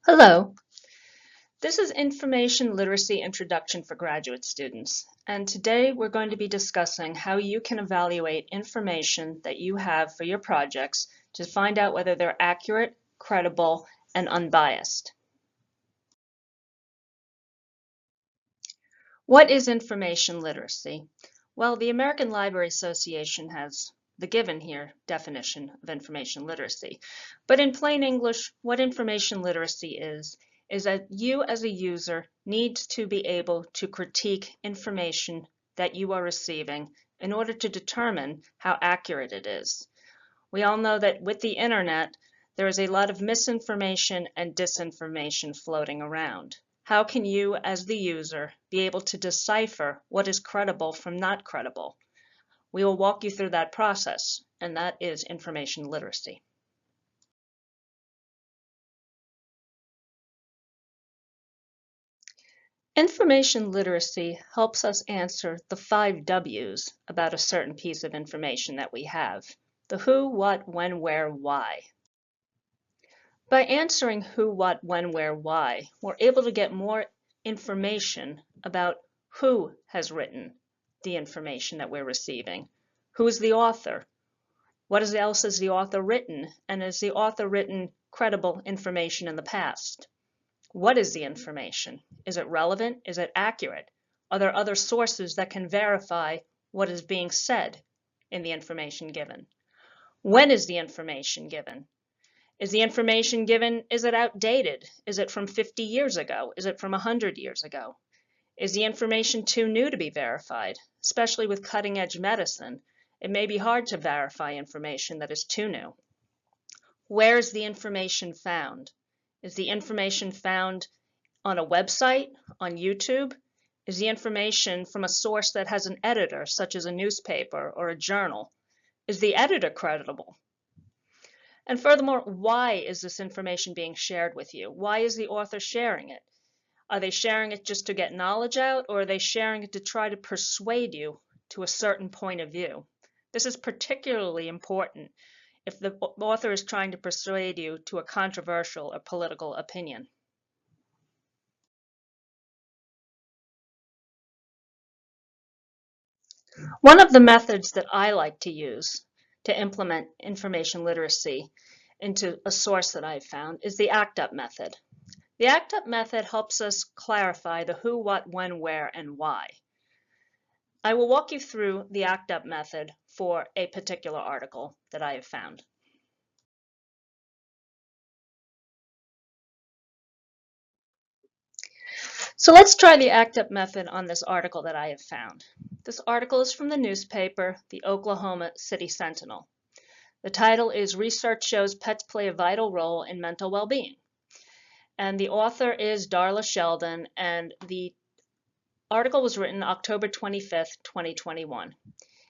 Hello, this is Information Literacy Introduction for Graduate Students, and today we're going to be discussing how you can evaluate information that you have for your projects to find out whether they're accurate, credible, and unbiased. What is information literacy? Well, the American Library Association has the given here definition of information literacy. But in plain English, what information literacy is that you as a user need to be able to critique information that you are receiving in order to determine how accurate it is. We all know that with the internet, there is a lot of misinformation and disinformation floating around. How can you, as the user, be able to decipher what is credible from not credible? We will walk you through that process, and that is information literacy. Information literacy helps us answer the 5 W's about a certain piece of information that we have. The who, what, when, where, why. By answering who, what, when, where, why, we're able to get more information about who has written the information that we're receiving. Who is the author? What else has the author written? And has the author written credible information in the past? What is the information? Is it relevant? Is it accurate? Are there other sources that can verify what is being said in the information given? When is the information given? Is the information given, is it outdated? Is it from 50 years ago? Is it from 100 years ago? Is the information too new to be verified? Especially with cutting-edge medicine, it may be hard to verify information that is too new. Where is the information found? Is the information found on a website, on YouTube? Is the information from a source that has an editor, such as a newspaper or a journal? Is the editor credible? And furthermore, why is this information being shared with you? Why is the author sharing it? Are they sharing it just to get knowledge out, or are they sharing it to try to persuade you to a certain point of view? This is particularly important if the author is trying to persuade you to a controversial or political opinion. One of the methods that I like to use to implement information literacy into a source that I've found is the ACT UP method. The ACT UP method helps us clarify the who, what, when, where, and why. I will walk you through the ACT UP method for a particular article that I have found. So let's try the ACT UP method on this article that I have found. This article is from the newspaper, the Oklahoma City Sentinel. The title is Research Shows Pets Play a Vital Role in Mental Well-Being. And the author is Darla Sheldon, and the article was written October 25th, 2021.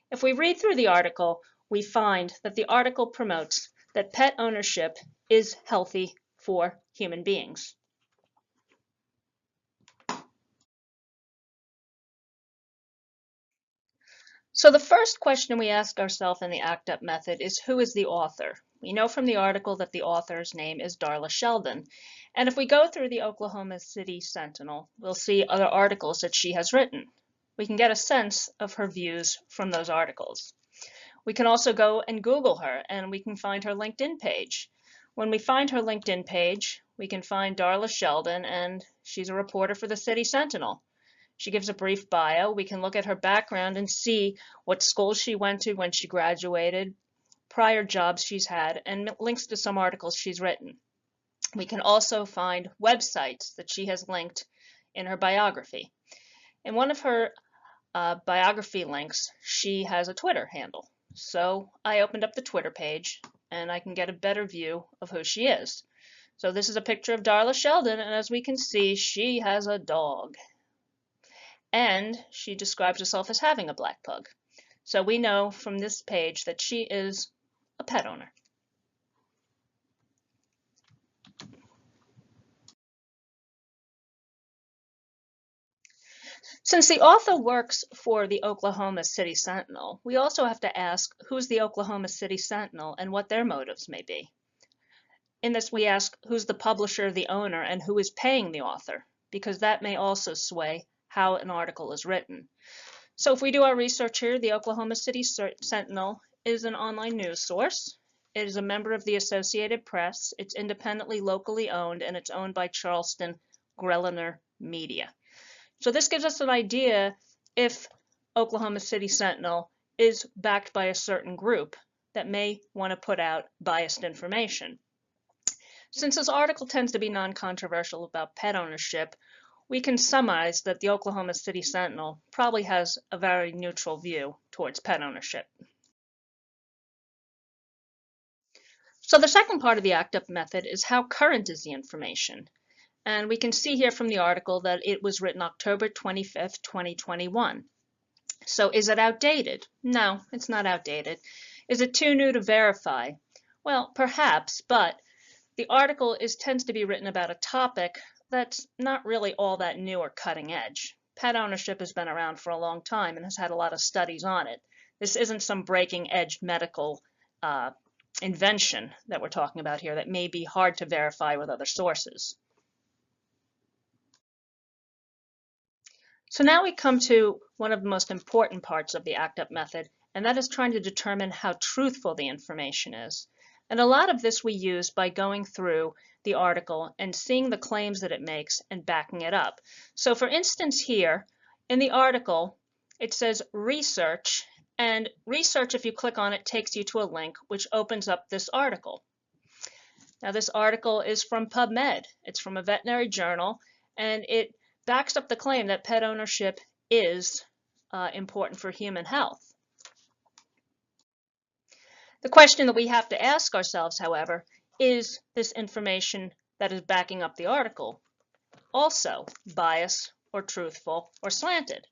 If we read through the article, we find that the article promotes that pet ownership is healthy for human beings. So the first question we ask ourselves in the ACT UP method is, who is the author? We know from the article that the author's name is Darla Sheldon. And if we go through the Oklahoma City Sentinel, we'll see other articles that she has written. We can get a sense of her views from those articles. We can also go and Google her, and we can find her LinkedIn page. When we find her LinkedIn page, we can find Darla Sheldon, and she's a reporter for the City Sentinel. She gives a brief bio. We can look at her background and see what schools she went to when she graduated, prior jobs she's had, and links to some articles she's written. We can also find websites that she has linked in her biography. In one of her biography links, she has a Twitter handle. So I opened up the Twitter page, and I can get a better view of who she is. So this is a picture of Darla Sheldon, and as we can see, she has a dog. And she describes herself as having a black pug. So we know from this page that she is a pet owner. Since the author works for the Oklahoma City Sentinel, we also have to ask who's the Oklahoma City Sentinel and what their motives may be. In this, we ask who's the publisher, the owner, and who is paying the author, because that may also sway how an article is written. So if we do our research here, the Oklahoma City Sentinel is an online news source. It is a member of the Associated Press. It's independently, locally owned, and it's owned by Charleston Greliner Media. So this gives us an idea if Oklahoma City Sentinel is backed by a certain group that may want to put out biased information. Since this article tends to be non-controversial about pet ownership, we can surmise that the Oklahoma City Sentinel probably has a very neutral view towards pet ownership. So the second part of the ACT-UP method is how current is the information. And we can see here from the article that it was written October 25th, 2021. So is it outdated? No, it's not outdated. Is it too new to verify? Well, perhaps, but the article tends to be written about a topic that's not really all that new or cutting edge. Pet ownership has been around for a long time and has had a lot of studies on it. This isn't some breaking edge medical invention that we're talking about here that may be hard to verify with other sources. So now we come to one of the most important parts of the ACT-UP method, and that is trying to determine how truthful the information is. And a lot of this we use by going through the article and seeing the claims that it makes and backing it up. So for instance here, in the article, it says research, and research, if you click on it, takes you to a link which opens up this article. Now this article is from PubMed. It's from a veterinary journal, and it backs up the claim that pet ownership is important for human health. The question that we have to ask ourselves, however, is this information that is backing up the article also biased or truthful or slanted?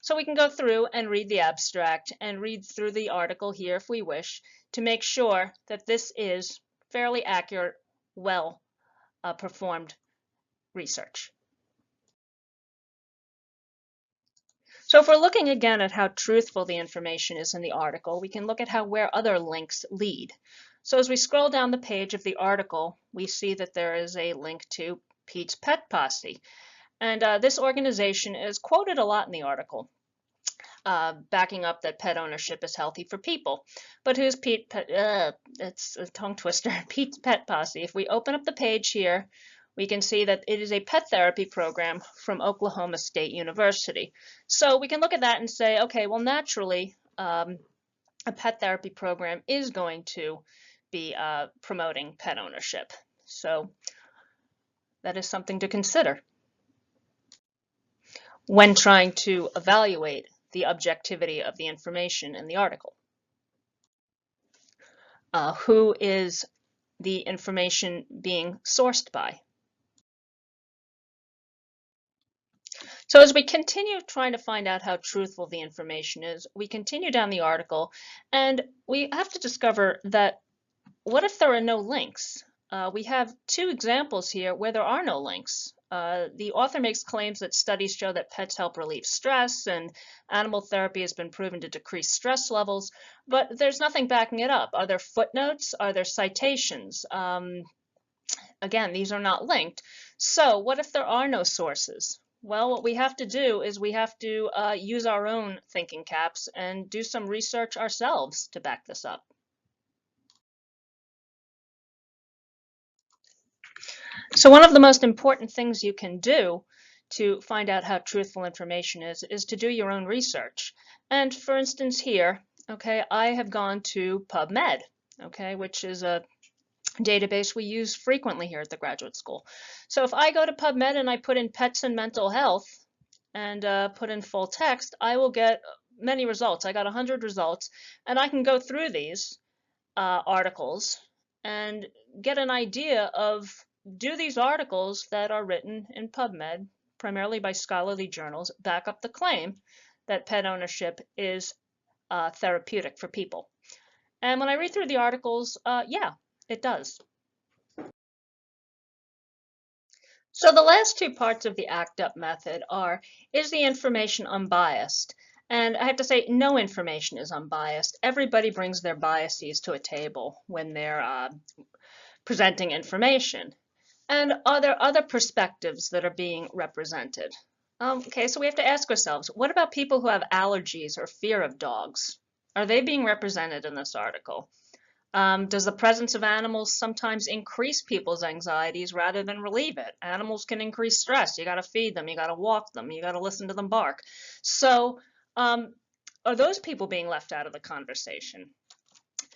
So we can go through and read the abstract and read through the article here if we wish to make sure that this is fairly accurate, well performed research. So if we're looking again at how truthful the information is in the article, we can look at where other links lead. So as we scroll down the page of the article, we see that there is a link to Pete's Pet Posse. And this organization is quoted a lot in the article, backing up that pet ownership is healthy for people. But who's Pete? It's a tongue twister. Pete's Pet Posse. If we open up the page here, we can see that it is a pet therapy program from Oklahoma State University. So we can look at that and say, okay, well, naturally, a pet therapy program is going to be promoting pet ownership. So that is something to consider when trying to evaluate the objectivity of the information in the article. Who is the information being sourced by? So as we continue trying to find out how truthful the information is, we continue down the article and we have to discover that what if there are no links? We have two examples here where there are no links. The author makes claims that studies show that pets help relieve stress and animal therapy has been proven to decrease stress levels, but there's nothing backing it up. Are there footnotes? Are there citations? Again, these are not linked. So what if there are no sources? Well, what we have to do is we have to use our own thinking caps and do some research ourselves to back this up. So one of the most important things you can do to find out how truthful information is to do your own research. And for instance here, okay, I have gone to PubMed, okay, which is a database we use frequently here at the graduate school. So if I go to PubMed and I put in pets and mental health and put in full text, I will get many results. I got 100 results, and I can go through these articles and get an idea of, do these articles that are written in PubMed, primarily by scholarly journals, back up the claim that pet ownership is therapeutic for people? And when I read through the articles, yeah, it does. So the last two parts of the ACT-UP method are, is the information unbiased? And I have to say, no information is unbiased. Everybody brings their biases to a table when they're presenting information? And are there other perspectives that are being represented? Okay, so we have to ask ourselves, what about people who have allergies or fear of dogs? Are they being represented in this article? Does the presence of animals sometimes increase people's anxieties rather than relieve it? Animals can increase stress. You got to feed them, you got to walk them, you got to listen to them bark. So, are those people being left out of the conversation?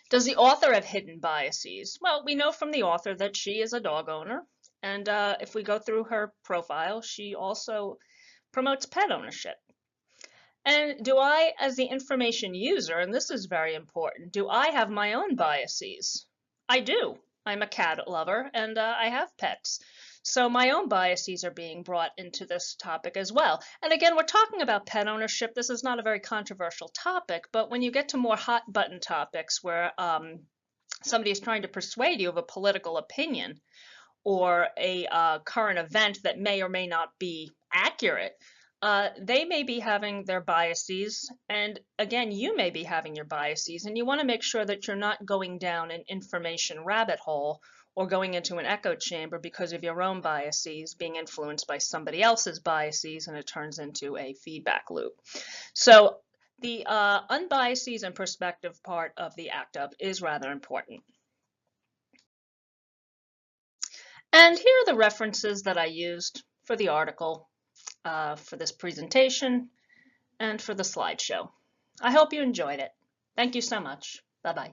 Does the author have hidden biases? Well, we know from the author that she is a dog owner, and if we go through her profile, she also promotes pet ownership. And do I, as the information user, and this is very important, do I have my own biases? I do. I'm a cat lover and I have pets. So my own biases are being brought into this topic as well. And again, we're talking about pet ownership. This is not a very controversial topic, but when you get to more hot button topics where somebody is trying to persuade you of a political opinion or a current event that may or may not be accurate, they may be having their biases, and again, you may be having your biases, and you want to make sure that you're not going down an information rabbit hole or going into an echo chamber because of your own biases being influenced by somebody else's biases, and it turns into a feedback loop. So the unbiases and perspective part of the ACT-UP is rather important. And here are the references that I used for the article, for this presentation, and for the slideshow. I hope you enjoyed it. Thank you so much. Bye-bye.